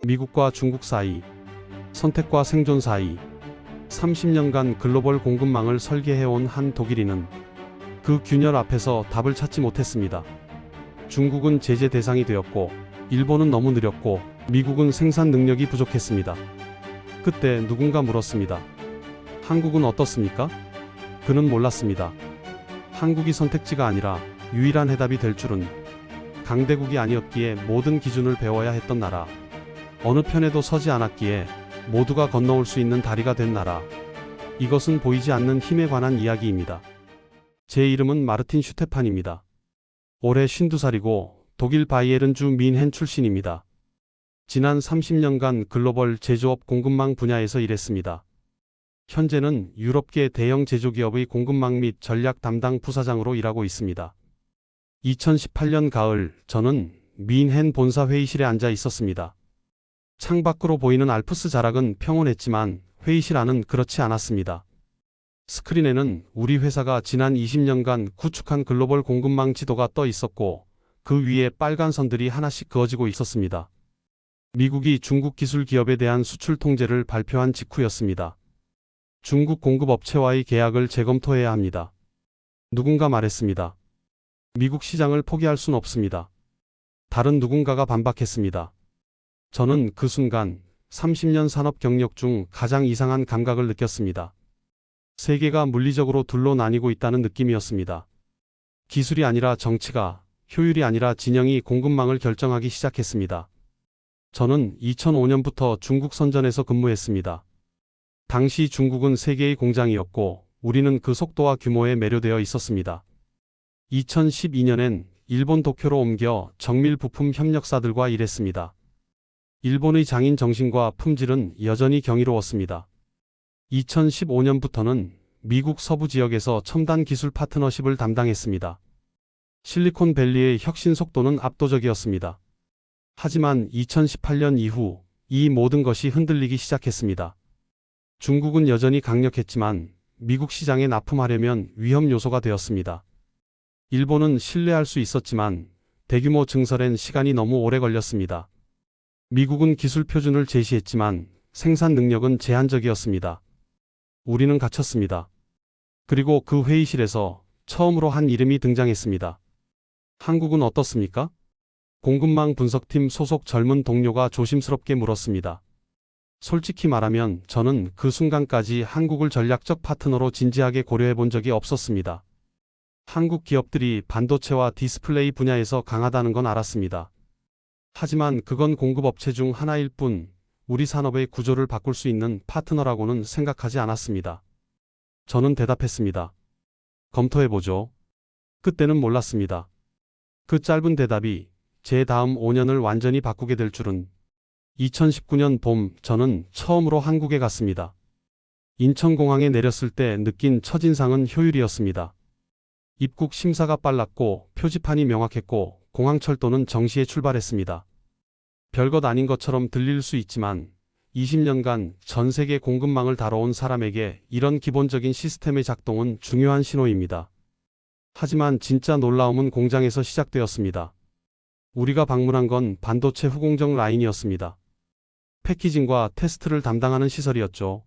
미국과 중국 사이, 선택과 생존 사이, 30년간 글로벌 공급망을 설계해온 한 독일인은 그 균열 앞에서 답을 찾지 못했습니다. 중국은 제재 대상이 되었고, 일본은 너무 느렸고, 미국은 생산 능력이 부족했습니다. 그때 누군가 물었습니다. 한국은 어떻습니까? 그는 몰랐습니다. 한국이 선택지가 아니라 유일한 해답이 될 줄은, 강대국이 아니었기에 모든 기준을 배워야 했던 나라, 어느 편에도 서지 않았기에 모두가 건너올 수 있는 다리가 된 나라. 이것은 보이지 않는 힘에 관한 이야기입니다. 제 이름은 마르틴 슈테판입니다. 올해 52살이고 독일 바이에른주 민헨 출신입니다. 지난 30년간 글로벌 제조업 공급망 분야에서 일했습니다. 현재는 유럽계 대형 제조기업의 공급망 및 전략 담당 부사장으로 일하고 있습니다. 2018년 가을, 저는 민헨 본사 회의실에 앉아 있었습니다. 창밖으로 보이는 알프스 자락은 평온했지만 회의실 안은 그렇지 않았습니다. 스크린에는 우리 회사가 지난 20년간 구축한 글로벌 공급망 지도가 떠 있었고, 그 위에 빨간 선들이 하나씩 그어지고 있었습니다. 미국이 중국 기술 기업에 대한 수출 통제를 발표한 직후였습니다. 중국 공급업체와의 계약을 재검토해야 합니다. 누군가 말했습니다. 미국 시장을 포기할 순 없습니다. 다른 누군가가 반박했습니다. 저는 그 순간 30년 산업 경력 중 가장 이상한 감각을 느꼈습니다. 세계가 물리적으로 둘로 나뉘고 있다는 느낌이었습니다. 기술이 아니라 정치가, 효율이 아니라 진영이 공급망을 결정하기 시작했습니다. 저는 2005년부터 중국 선전에서 근무했습니다. 당시 중국은 세계의 공장이었고, 우리는 그 속도와 규모에 매료되어 있었습니다. 2012년엔 일본 도쿄로 옮겨 정밀 부품 협력사들과 일했습니다. 일본의 장인 정신과 품질은 여전히 경이로웠습니다. 2015년부터는 미국 서부 지역에서 첨단 기술 파트너십을 담당했습니다. 실리콘밸리의 혁신 속도는 압도적이었습니다. 하지만 2018년 이후 이 모든 것이 흔들리기 시작했습니다. 중국은 여전히 강력했지만 미국 시장에 납품하려면 위험 요소가 되었습니다. 일본은 신뢰할 수 있었지만 대규모 증설엔 시간이 너무 오래 걸렸습니다. 미국은 기술 표준을 제시했지만 생산 능력은 제한적이었습니다. 우리는 갇혔습니다. 그리고 그 회의실에서 처음으로 한 이름이 등장했습니다. 한국은 어떻습니까? 공급망 분석팀 소속 젊은 동료가 조심스럽게 물었습니다. 솔직히 말하면 저는 그 순간까지 한국을 전략적 파트너로 진지하게 고려해 본 적이 없었습니다. 한국 기업들이 반도체와 디스플레이 분야에서 강하다는 건 알았습니다. 하지만 그건 공급업체 중 하나일 뿐, 우리 산업의 구조를 바꿀 수 있는 파트너라고는 생각하지 않았습니다. 저는 대답했습니다. 검토해보죠. 그때는 몰랐습니다. 그 짧은 대답이 제 다음 5년을 완전히 바꾸게 될 줄은. 2019년 봄, 저는 처음으로 한국에 갔습니다. 인천공항에 내렸을 때 느낀 첫인상은 효율이었습니다. 입국 심사가 빨랐고 표지판이 명확했고 공항철도는 정시에 출발했습니다. 별것 아닌 것처럼 들릴 수 있지만 20년간 전 세계 공급망을 다뤄온 사람에게 이런 기본적인 시스템의 작동은 중요한 신호입니다. 하지만 진짜 놀라움은 공장에서 시작되었습니다. 우리가 방문한 건 반도체 후공정 라인이었습니다. 패키징과 테스트를 담당하는 시설이었죠.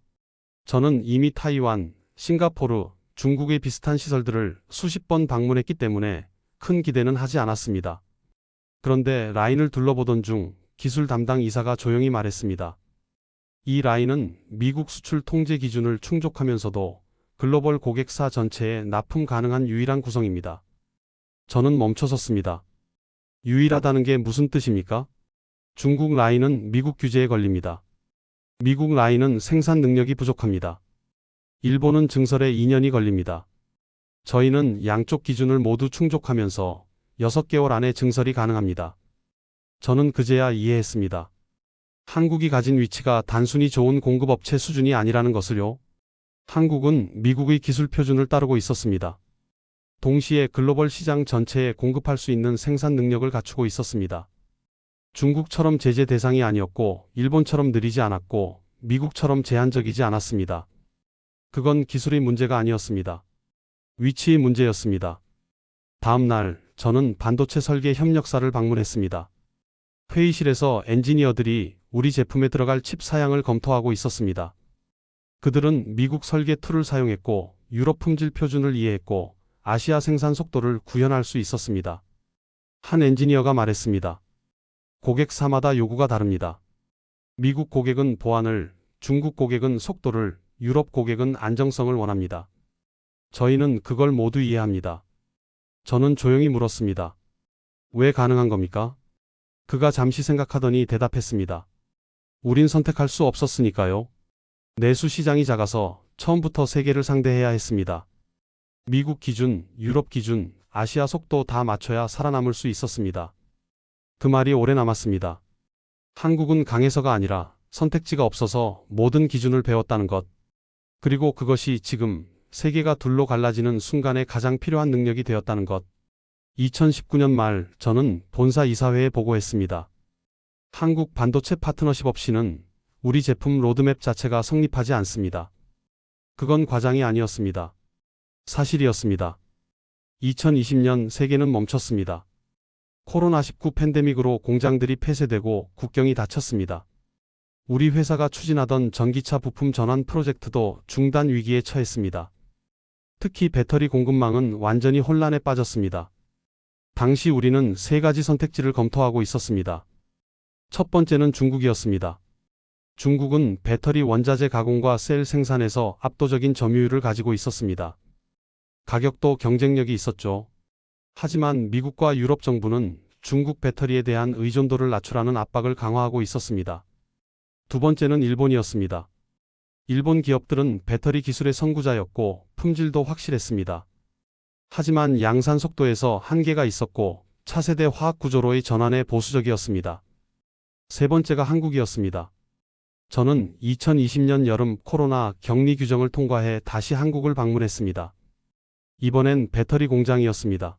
저는 이미 타이완, 싱가포르, 중국의 비슷한 시설들을 수십 번 방문했기 때문에 큰 기대는 하지 않았습니다. 그런데 라인을 둘러보던 중 기술 담당 이사가 조용히 말했습니다. 이 라인은 미국 수출 통제 기준을 충족하면서도 글로벌 고객사 전체에 납품 가능한 유일한 구성입니다. 저는 멈춰섰습니다. 유일하다는 게 무슨 뜻입니까? 중국 라인은 미국 규제에 걸립니다. 미국 라인은 생산 능력이 부족합니다. 일본은 증설에 2년이 걸립니다. 저희는 양쪽 기준을 모두 충족하면서 6개월 안에 증설이 가능합니다. 저는 그제야 이해했습니다. 한국이 가진 위치가 단순히 좋은 공급업체 수준이 아니라는 것을요. 한국은 미국의 기술 표준을 따르고 있었습니다. 동시에 글로벌 시장 전체에 공급할 수 있는 생산 능력을 갖추고 있었습니다. 중국처럼 제재 대상이 아니었고, 일본처럼 느리지 않았고, 미국처럼 제한적이지 않았습니다. 그건 기술의 문제가 아니었습니다. 위치의 문제였습니다. 다음 날, 저는 반도체 설계 협력사를 방문했습니다. 회의실에서 엔지니어들이 우리 제품에 들어갈 칩 사양을 검토하고 있었습니다. 그들은 미국 설계 툴을 사용했고 유럽 품질 표준을 이해했고 아시아 생산 속도를 구현할 수 있었습니다. 한 엔지니어가 말했습니다. 고객사마다 요구가 다릅니다. 미국 고객은 보안을, 중국 고객은 속도를, 유럽 고객은 안정성을 원합니다. 저희는 그걸 모두 이해합니다. 저는 조용히 물었습니다. 왜 가능한 겁니까? 그가 잠시 생각하더니 대답했습니다. 우린 선택할 수 없었으니까요. 내수 시장이 작아서 처음부터 세계를 상대해야 했습니다. 미국 기준, 유럽 기준, 아시아 속도 다 맞춰야 살아남을 수 있었습니다. 그 말이 오래 남았습니다. 한국은 강해서가 아니라 선택지가 없어서 모든 기준을 배웠다는 것. 그리고 그것이 지금 세계가 둘로 갈라지는 순간에 가장 필요한 능력이 되었다는 것. 2019년 말 저는 본사 이사회에 보고했습니다. 한국 반도체 파트너십 없이는 우리 제품 로드맵 자체가 성립하지 않습니다. 그건 과장이 아니었습니다. 사실이었습니다. 2020년 세계는 멈췄습니다. 코로나19 팬데믹으로 공장들이 폐쇄되고 국경이 닫혔습니다. 우리 회사가 추진하던 전기차 부품 전환 프로젝트도 중단 위기에 처했습니다. 특히 배터리 공급망은 완전히 혼란에 빠졌습니다. 당시 우리는 세 가지 선택지를 검토하고 있었습니다. 첫 번째는 중국이었습니다. 중국은 배터리 원자재 가공과 셀 생산에서 압도적인 점유율을 가지고 있었습니다. 가격도 경쟁력이 있었죠. 하지만 미국과 유럽 정부는 중국 배터리에 대한 의존도를 낮추라는 압박을 강화하고 있었습니다. 두 번째는 일본이었습니다. 일본 기업들은 배터리 기술의 선구자였고 품질도 확실했습니다. 하지만 양산 속도에서 한계가 있었고 차세대 화학 구조로의 전환에 보수적이었습니다. 세 번째가 한국이었습니다. 저는 2020년 여름 코로나 격리 규정을 통과해 다시 한국을 방문했습니다. 이번엔 배터리 공장이었습니다.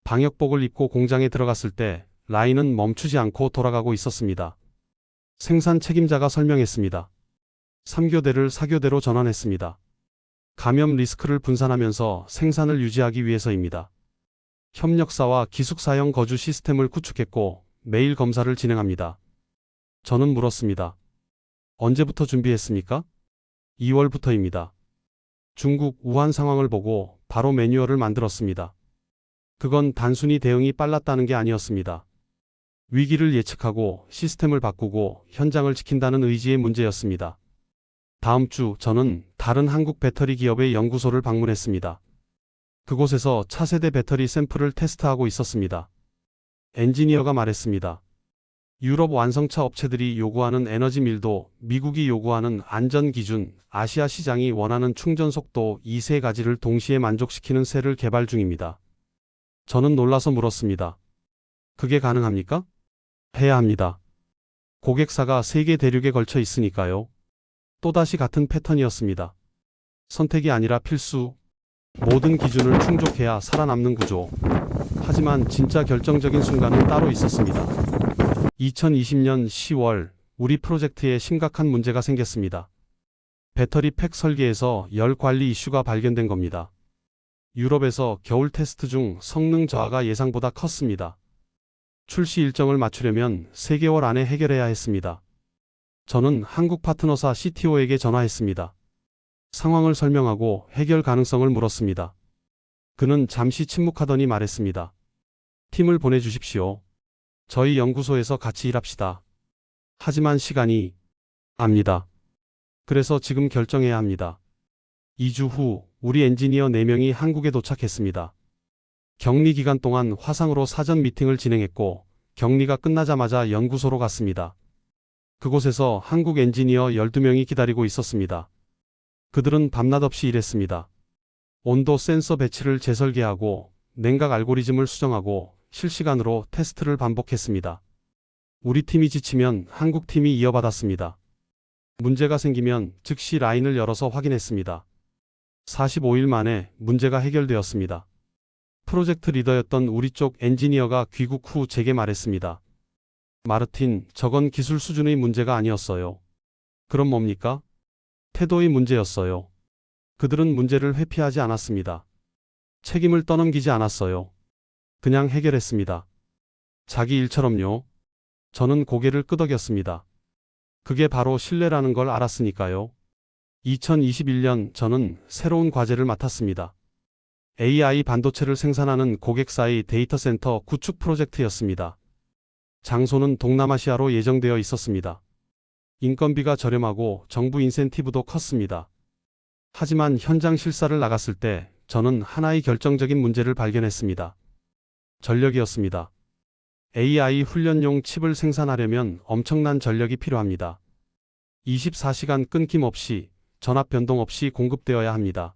방역복을 입고 공장에 들어갔을 때 라인은 멈추지 않고 돌아가고 있었습니다. 생산 책임자가 설명했습니다. 3교대를 4교대로 전환했습니다. 감염 리스크를 분산하면서 생산을 유지하기 위해서입니다. 협력사와 기숙사형 거주 시스템을 구축했고 매일 검사를 진행합니다. 저는 물었습니다. 언제부터 준비했습니까? 2월부터입니다. 중국 우한 상황을 보고 바로 매뉴얼을 만들었습니다. 그건 단순히 대응이 빨랐다는 게 아니었습니다. 위기를 예측하고 시스템을 바꾸고 현장을 지킨다는 의지의 문제였습니다. 다음 주 저는 다른 한국 배터리 기업의 연구소를 방문했습니다. 그곳에서 차세대 배터리 샘플을 테스트하고 있었습니다. 엔지니어가 말했습니다. 유럽 완성차 업체들이 요구하는 에너지 밀도, 미국이 요구하는 안전 기준, 아시아 시장이 원하는 충전 속도 이 세 가지를 동시에 만족시키는 셀을 개발 중입니다. 저는 놀라서 물었습니다. 그게 가능합니까? 해야 합니다. 고객사가 세계 대륙에 걸쳐 있으니까요. 또다시 같은 패턴이었습니다. 선택이 아니라 필수. 모든 기준을 충족해야 살아남는 구조. 하지만 진짜 결정적인 순간은 따로 있었습니다. 2020년 10월 우리 프로젝트에 심각한 문제가 생겼습니다. 배터리 팩 설계에서 열 관리 이슈가 발견된 겁니다. 유럽에서 겨울 테스트 중 성능 저하가 예상보다 컸습니다. 출시 일정을 맞추려면 3개월 안에 해결해야 했습니다. 저는 한국 파트너사 CTO에게 전화했습니다. 상황을 설명하고 해결 가능성을 물었습니다. 그는 잠시 침묵하더니 말했습니다. 팀을 보내주십시오. 저희 연구소에서 같이 일합시다. 하지만 시간이 압니다. 그래서 지금 결정해야 합니다. 2주 후 우리 엔지니어 4명이 한국에 도착했습니다. 격리 기간 동안 화상으로 사전 미팅을 진행했고 격리가 끝나자마자 연구소로 갔습니다. 그곳에서 한국 엔지니어 12명이 기다리고 있었습니다. 그들은 밤낮 없이 일했습니다. 온도 센서 배치를 재설계하고 냉각 알고리즘을 수정하고 실시간으로 테스트를 반복했습니다. 우리 팀이 지치면 한국 팀이 이어받았습니다. 문제가 생기면 즉시 라인을 열어서 확인했습니다. 45일 만에 문제가 해결되었습니다. 프로젝트 리더였던 우리 쪽 엔지니어가 귀국 후 제게 말했습니다. 마르틴, 저건 기술 수준의 문제가 아니었어요. 그럼 뭡니까? 태도의 문제였어요. 그들은 문제를 회피하지 않았습니다. 책임을 떠넘기지 않았어요. 그냥 해결했습니다. 자기 일처럼요. 저는 고개를 끄덕였습니다. 그게 바로 신뢰라는 걸 알았으니까요. 2021년 저는 새로운 과제를 맡았습니다. AI 반도체를 생산하는 고객사의 데이터 센터 구축 프로젝트였습니다. 장소는 동남아시아로 예정되어 있었습니다. 인건비가 저렴하고 정부 인센티브도 컸습니다. 하지만 현장 실사를 나갔을 때 저는 하나의 결정적인 문제를 발견했습니다. 전력이었습니다. AI 훈련용 칩을 생산하려면 엄청난 전력이 필요합니다. 24시간 끊김없이 전압 변동 없이 공급되어야 합니다.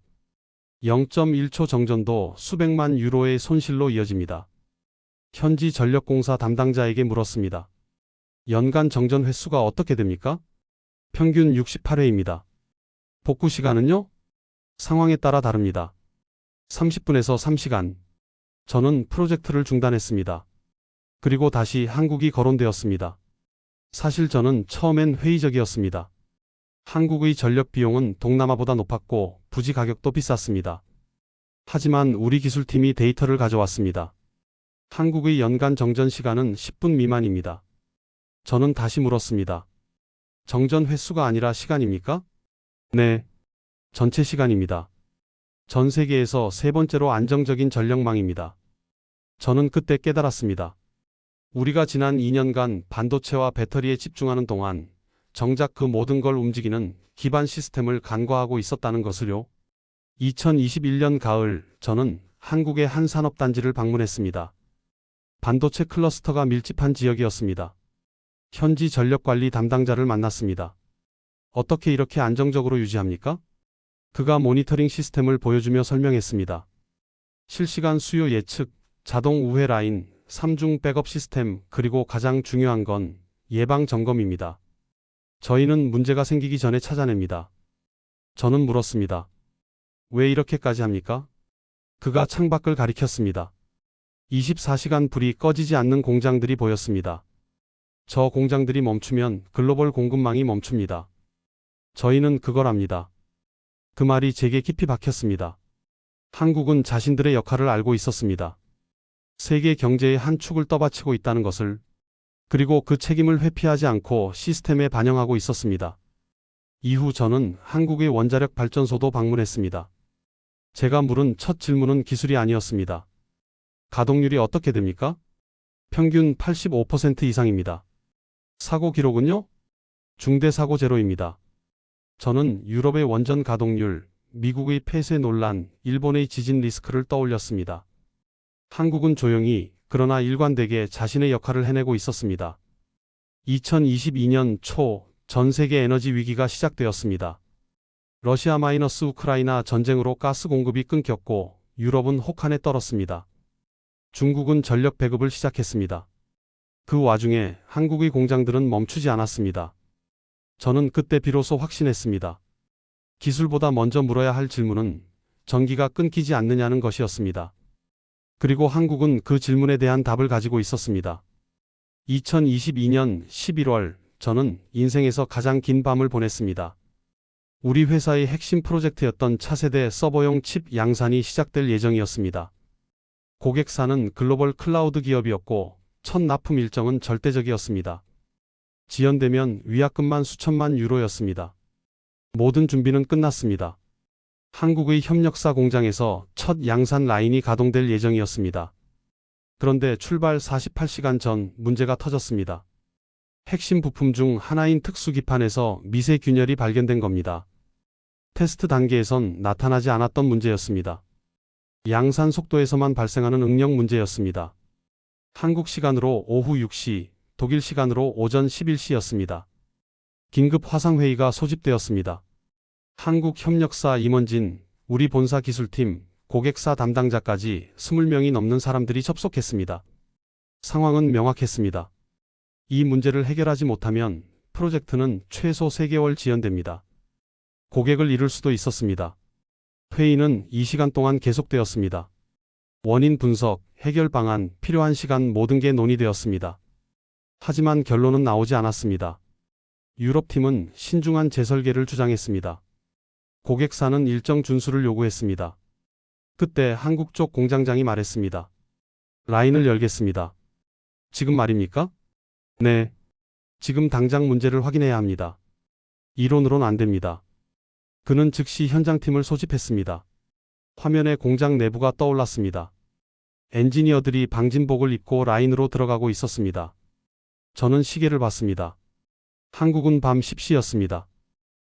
0.1초 정전도 수백만 유로의 손실로 이어집니다. 현지 전력공사 담당자에게 물었습니다. 연간 정전 횟수가 어떻게 됩니까? 평균 68회입니다. 복구 시간은요? 상황에 따라 다릅니다. 30분에서 3시간. 저는 프로젝트를 중단했습니다. 그리고 다시 한국이 거론되었습니다. 사실 저는 처음엔 회의적이었습니다. 한국의 전력 비용은 동남아보다 높았고 부지 가격도 비쌌습니다. 하지만 우리 기술팀이 데이터를 가져왔습니다. 한국의 연간 정전 시간은 10분 미만입니다. 저는 다시 물었습니다. 정전 횟수가 아니라 시간입니까? 네. 전체 시간입니다. 전 세계에서 세 번째로 안정적인 전력망입니다. 저는 그때 깨달았습니다. 우리가 지난 2년간 반도체와 배터리에 집중하는 동안 정작 그 모든 걸 움직이는 기반 시스템을 간과하고 있었다는 것을요. 2021년 가을 저는 한국의 한 산업단지를 방문했습니다. 반도체 클러스터가 밀집한 지역이었습니다. 현지 전력관리 담당자를 만났습니다. 어떻게 이렇게 안정적으로 유지합니까? 그가 모니터링 시스템을 보여주며 설명했습니다. 실시간 수요 예측, 자동 우회 라인, 3중 백업 시스템, 그리고 가장 중요한 건 예방 점검입니다. 저희는 문제가 생기기 전에 찾아냅니다. 저는 물었습니다. 왜 이렇게까지 합니까? 그가 창밖을 가리켰습니다. 24시간 불이 꺼지지 않는 공장들이 보였습니다. 저 공장들이 멈추면 글로벌 공급망이 멈춥니다. 저희는 그걸 압니다. 그 말이 제게 깊이 박혔습니다. 한국은 자신들의 역할을 알고 있었습니다. 세계 경제의 한 축을 떠받치고 있다는 것을, 그리고 그 책임을 회피하지 않고 시스템에 반영하고 있었습니다. 이후 저는 한국의 원자력 발전소도 방문했습니다. 제가 물은 첫 질문은 기술이 아니었습니다. 가동률이 어떻게 됩니까? 평균 85% 이상입니다. 사고 기록은요? 중대 사고 제로입니다. 저는 유럽의 원전 가동률, 미국의 폐쇄 논란, 일본의 지진 리스크를 떠올렸습니다. 한국은 조용히 그러나 일관되게 자신의 역할을 해내고 있었습니다. 2022년 초 전 세계 에너지 위기가 시작되었습니다. 러시아-우크라이나 전쟁으로 가스 공급이 끊겼고 유럽은 혹한에 떨었습니다. 중국은 전력 배급을 시작했습니다. 그 와중에 한국의 공장들은 멈추지 않았습니다. 저는 그때 비로소 확신했습니다. 기술보다 먼저 물어야 할 질문은 전기가 끊기지 않느냐는 것이었습니다. 그리고 한국은 그 질문에 대한 답을 가지고 있었습니다. 2022년 11월 저는 인생에서 가장 긴 밤을 보냈습니다. 우리 회사의 핵심 프로젝트였던 차세대 서버용 칩 양산이 시작될 예정이었습니다. 고객사는 글로벌 클라우드 기업이었고 첫 납품 일정은 절대적이었습니다. 지연되면 위약금만 수천만 유로였습니다. 모든 준비는 끝났습니다. 한국의 협력사 공장에서 첫 양산 라인이 가동될 예정이었습니다. 그런데 출발 48시간 전 문제가 터졌습니다. 핵심 부품 중 하나인 특수기판에서 미세 균열이 발견된 겁니다. 테스트 단계에선 나타나지 않았던 문제였습니다. 양산 속도에서만 발생하는 응력 문제였습니다. 한국 시간으로 오후 6시, 독일 시간으로 오전 11시였습니다. 긴급 화상회의가 소집되었습니다. 한국 협력사 임원진, 우리 본사 기술팀, 고객사 담당자까지 20명이 넘는 사람들이 접속했습니다. 상황은 명확했습니다. 이 문제를 해결하지 못하면 프로젝트는 최소 3개월 지연됩니다. 고객을 잃을 수도 있었습니다. 회의는 2시간 동안 계속되었습니다. 원인 분석, 해결 방안, 필요한 시간 모든 게 논의되었습니다. 하지만 결론은 나오지 않았습니다. 유럽팀은 신중한 재설계를 주장했습니다. 고객사는 일정 준수를 요구했습니다. 그때 한국 쪽 공장장이 말했습니다. 라인을 열겠습니다. 지금 말입니까? 네. 지금 당장 문제를 확인해야 합니다. 이론으론 안 됩니다. 그는 즉시 현장팀을 소집했습니다. 화면에 공장 내부가 떠올랐습니다. 엔지니어들이 방진복을 입고 라인으로 들어가고 있었습니다. 저는 시계를 봤습니다. 한국은 밤 10시였습니다.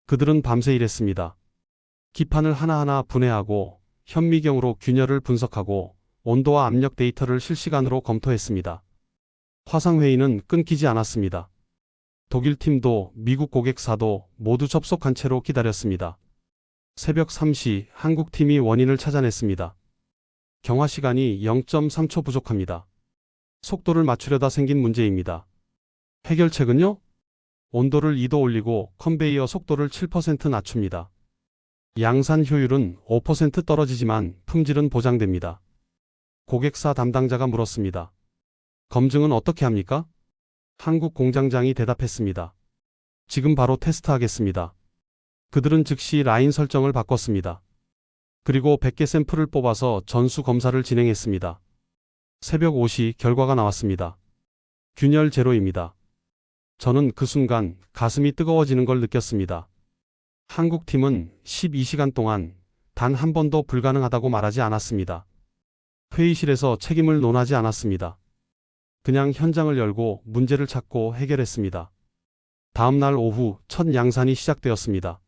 그들은 밤새 일했습니다. 기판을 하나하나 분해하고 현미경으로 균열을 분석하고 온도와 압력 데이터를 실시간으로 검토했습니다. 화상회의는 끊기지 않았습니다. 독일 팀도 미국 고객사도 모두 접속한 채로 기다렸습니다. 새벽 3시 한국 팀이 원인을 찾아냈습니다. 경화 시간이 0.3초 부족합니다. 속도를 맞추려다 생긴 문제입니다. 해결책은요? 온도를 2도 올리고 컨베이어 속도를 7% 낮춥니다. 양산 효율은 5% 떨어지지만 품질은 보장됩니다. 고객사 담당자가 물었습니다. 검증은 어떻게 합니까? 한국 공장장이 대답했습니다. 지금 바로 테스트하겠습니다. 그들은 즉시 라인 설정을 바꿨습니다. 그리고 100개 샘플을 뽑아서 전수 검사를 진행했습니다. 새벽 5시 결과가 나왔습니다. 균열 제로입니다. 저는 그 순간 가슴이 뜨거워지는 걸 느꼈습니다. 한국 팀은 12시간 동안 단 한 번도 불가능하다고 말하지 않았습니다. 회의실에서 책임을 논하지 않았습니다. 그냥 현장을 열고 문제를 찾고 해결했습니다. 다음 날 오후 첫 양산이 시작되었습니다.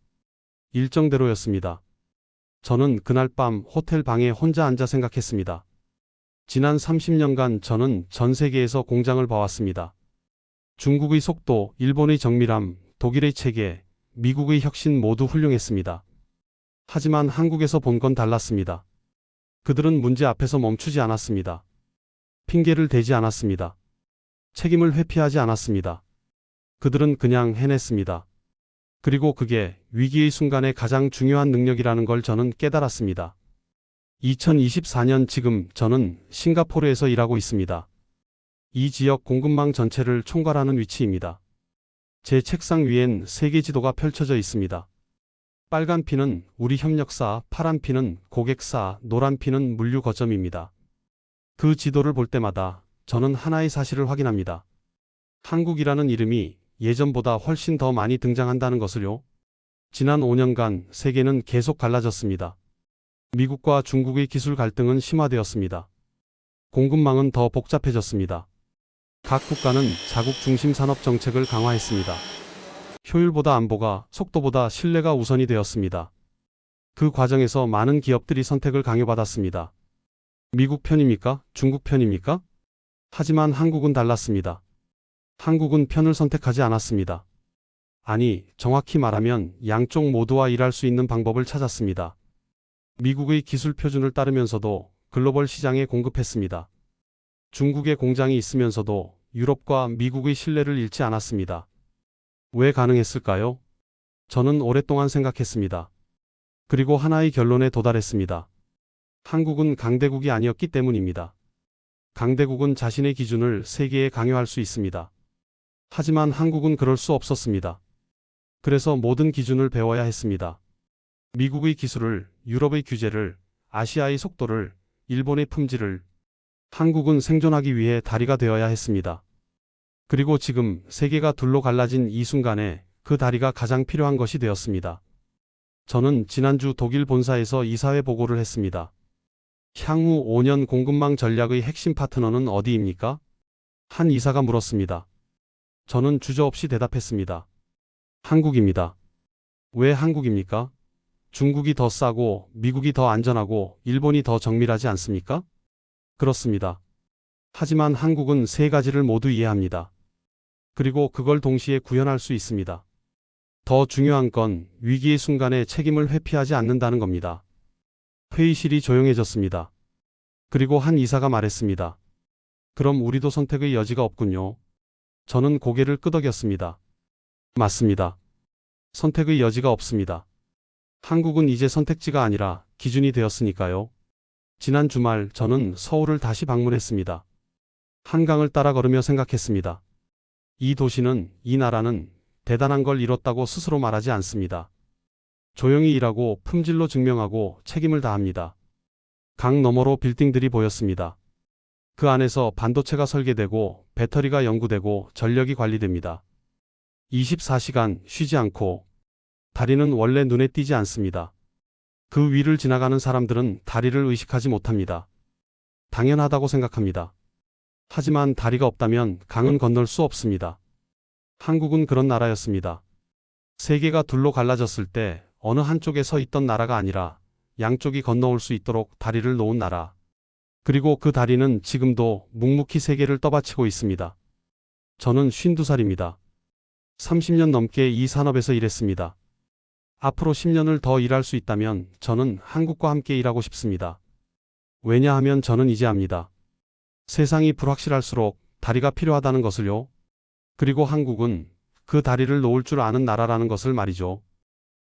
일정대로였습니다. 저는 그날 밤 호텔 방에 혼자 앉아 생각했습니다. 지난 30년간 저는 전 세계에서 공장을 봐왔습니다. 중국의 속도, 일본의 정밀함, 독일의 체계, 미국의 혁신 모두 훌륭했습니다. 하지만 한국에서 본 건 달랐습니다. 그들은 문제 앞에서 멈추지 않았습니다. 핑계를 대지 않았습니다. 책임을 회피하지 않았습니다. 그들은 그냥 해냈습니다. 그리고 그게 위기의 순간에 가장 중요한 능력이라는 걸 저는 깨달았습니다. 2024년 지금 저는 싱가포르에서 일하고 있습니다. 이 지역 공급망 전체를 총괄하는 위치입니다. 제 책상 위엔 세계 지도가 펼쳐져 있습니다. 빨간 피는 우리 협력사, 파란 피는 고객사, 노란 피는 물류 거점입니다. 그 지도를 볼 때마다 저는 하나의 사실을 확인합니다. 한국이라는 이름이 예전보다 훨씬 더 많이 등장한다는 것을요. 지난 5년간 세계는 계속 갈라졌습니다. 미국과 중국의 기술 갈등은 심화되었습니다. 공급망은 더 복잡해졌습니다. 각 국가는 자국 중심 산업 정책을 강화했습니다. 효율보다 안보가, 속도보다 신뢰가 우선이 되었습니다. 그 과정에서 많은 기업들이 선택을 강요받았습니다. 미국 편입니까? 중국 편입니까? 하지만 한국은 달랐습니다. 한국은 편을 선택하지 않았습니다. 아니, 정확히 말하면 양쪽 모두와 일할 수 있는 방법을 찾았습니다. 미국의 기술 표준을 따르면서도 글로벌 시장에 공급했습니다. 중국의 공장이 있으면서도 유럽과 미국의 신뢰를 잃지 않았습니다. 왜 가능했을까요? 저는 오랫동안 생각했습니다. 그리고 하나의 결론에 도달했습니다. 한국은 강대국이 아니었기 때문입니다. 강대국은 자신의 기준을 세계에 강요할 수 있습니다. 하지만 한국은 그럴 수 없었습니다. 그래서 모든 기준을 배워야 했습니다. 미국의 기술을, 유럽의 규제를, 아시아의 속도를, 일본의 품질을. 한국은 생존하기 위해 다리가 되어야 했습니다. 그리고 지금 세계가 둘로 갈라진 이 순간에 그 다리가 가장 필요한 것이 되었습니다. 저는 지난주 독일 본사에서 이사회 보고를 했습니다. 향후 5년 공급망 전략의 핵심 파트너는 어디입니까? 한 이사가 물었습니다. 저는 주저없이 대답했습니다. 한국입니다. 왜 한국입니까? 중국이 더 싸고 미국이 더 안전하고 일본이 더 정밀하지 않습니까? 그렇습니다. 하지만 한국은 세 가지를 모두 이해합니다. 그리고 그걸 동시에 구현할 수 있습니다. 더 중요한 건 위기의 순간에 책임을 회피하지 않는다는 겁니다. 회의실이 조용해졌습니다. 그리고 한 이사가 말했습니다. 그럼 우리도 선택의 여지가 없군요. 저는 고개를 끄덕였습니다. 맞습니다. 선택의 여지가 없습니다. 한국은 이제 선택지가 아니라 기준이 되었으니까요. 지난 주말 저는 서울을 다시 방문했습니다. 한강을 따라 걸으며 생각했습니다. 이 도시는, 이 나라는 대단한 걸 이뤘다고 스스로 말하지 않습니다. 조용히 일하고 품질로 증명하고 책임을 다합니다. 강 너머로 빌딩들이 보였습니다. 그 안에서 반도체가 설계되고 배터리가 연구되고 전력이 관리됩니다. 24시간 쉬지 않고. 다리는 원래 눈에 띄지 않습니다. 그 위를 지나가는 사람들은 다리를 의식하지 못합니다. 당연하다고 생각합니다. 하지만 다리가 없다면 강은 건널 수 없습니다. 한국은 그런 나라였습니다. 세계가 둘로 갈라졌을 때 어느 한쪽에 서 있던 나라가 아니라 양쪽이 건너올 수 있도록 다리를 놓은 나라. 그리고 그 다리는 지금도 묵묵히 세계를 떠받치고 있습니다. 저는 52살입니다. 30년 넘게 이 산업에서 일했습니다. 앞으로 10년을 더 일할 수 있다면 저는 한국과 함께 일하고 싶습니다. 왜냐하면 저는 이제 압니다. 세상이 불확실할수록 다리가 필요하다는 것을요. 그리고 한국은 그 다리를 놓을 줄 아는 나라라는 것을 말이죠.